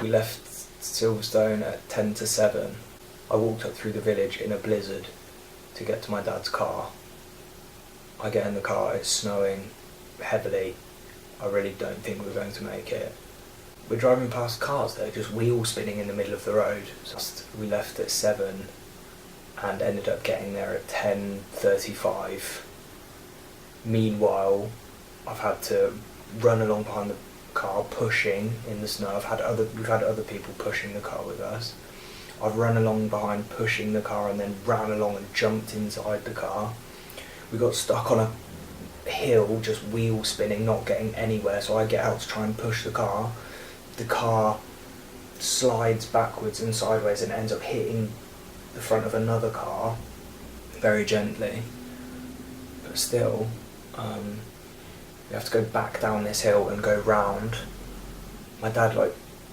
We left Silverstone at 10 to 7. I walked up through the village in a blizzard to get to my dad's car. I get in the car, it's snowing heavily. I really don't think we're going to make it. We're driving past cars that are just wheel spinning in the middle of the road. So we left at 7 and ended up getting there at 10:35. Meanwhile, I've had to run along behind the car, pushing in the snow. We've had other people pushing the car with us. I've run along behind, pushing the car, and then ran along and jumped inside the car. We got stuck on a hill, just wheel spinning, not getting anywhere. So I get out to try and push the car. The car slides backwards and sideways and ends up hitting the front of another car very gently. But still, we have to go back down this hill and go round. My dad,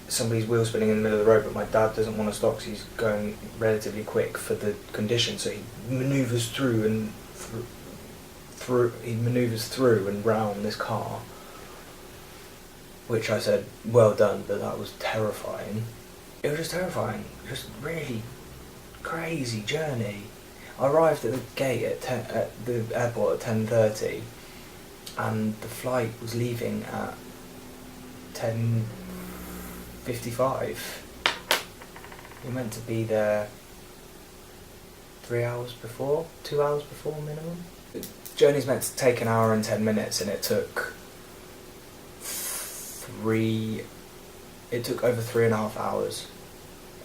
somebody's wheel spinning in the middle of the road, but my dad doesn't want to stop because he's going relatively quick for the condition, so he manoeuvres through and round this car, which I said, well done, but that was terrifying. It was just terrifying, just really crazy journey. I arrived at the gate at the airport at 10:30, and the flight was leaving at 10:55. We were meant to be there 3 hours before, 2 hours before minimum. The journey's meant to take an hour and 10 minutes, and it took over 3.5 hours.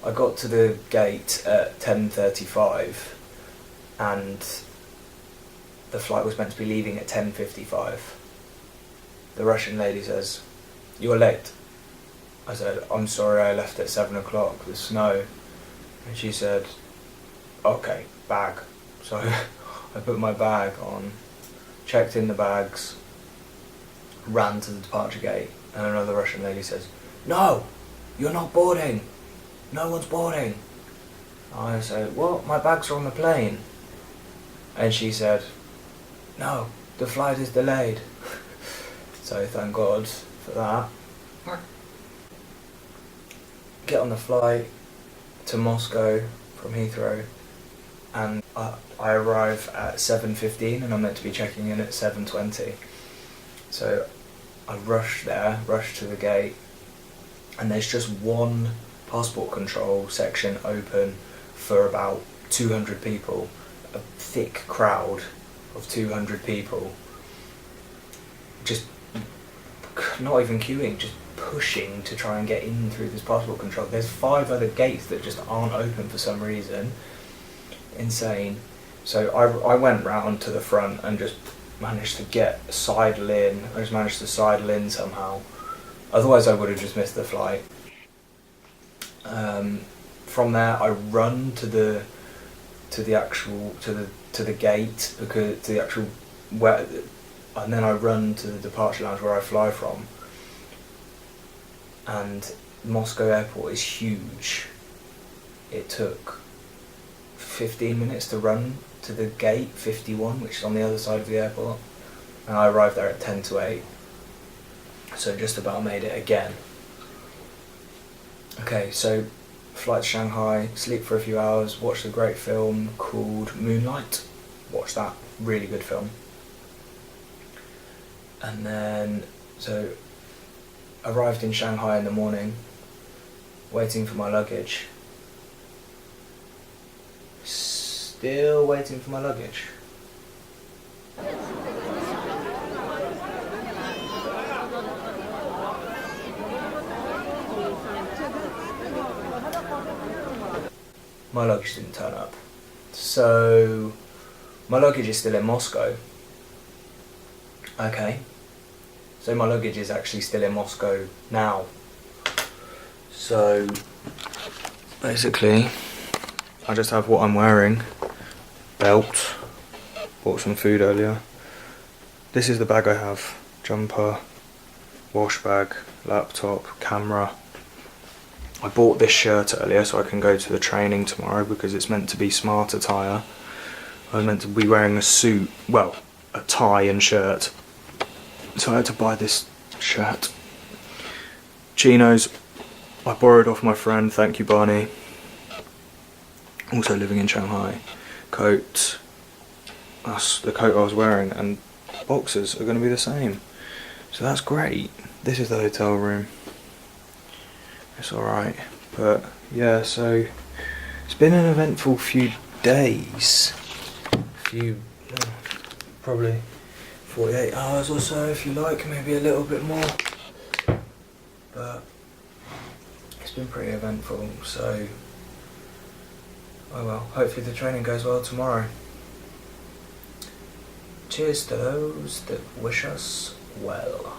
I got to the gate at 10:35, and the flight was meant to be leaving at 10:55. The Russian lady says, "You're late." I said, "I'm sorry, I left at 7 o'clock, the snow." And she said, "Okay, bag." So I put my bag on, checked in the bags, ran to the departure gate, and another Russian lady says, "No, you're not boarding. No one's boarding." I said, "What? My bags are on the plane." And she said, "No, the flight is delayed." So thank God for that. Get on the flight to Moscow from Heathrow, and I arrive at 7:15, and I'm meant to be checking in at 7:20. So I rush to the gate, and there's just one passport control section open for about 200 people, a thick crowd of 200 people, just not even queuing, just pushing to try and get in through this passport control. There's 5 other gates that just aren't open for some reason. Insane. So I went round to the front and just managed to sidle in. I just managed to sidle in somehow. Otherwise I would have just missed the flight. From there I run to the gate, and then I run to the departure lounge where I fly from. And Moscow airport is huge. It took 15 minutes to run to the gate 51, which is on the other side of the airport, and I arrived there at 10 to 8. So just about made it again. Okay, so flight to Shanghai, sleep for a few hours, watched a great film called Moonlight. Watched that, really good film. And then, so arrived in Shanghai in the morning, waiting for my luggage. Still waiting for my luggage. My luggage didn't turn up. So my luggage is still in Moscow. Okay. So my luggage is actually still in Moscow now. So basically I just have what I'm wearing. Belt. Bought some food earlier. This is the bag I have. Jumper, wash bag, laptop, camera. I bought this shirt earlier so I can go to the training tomorrow because it's meant to be smart attire. I was meant to be wearing a suit, well, a tie and shirt. So I had to buy this shirt. Chinos, I borrowed off my friend, thank you Barney, also living in Shanghai, coat. That's the coat I was wearing, and boxers are going to be the same. So that's great. This is the hotel room. It's alright. But yeah, so it's been an eventful few days. Probably 48 hours or so if you like, maybe a little bit more. But it's been pretty eventful, so oh well, hopefully the training goes well tomorrow. Cheers to those that wish us well.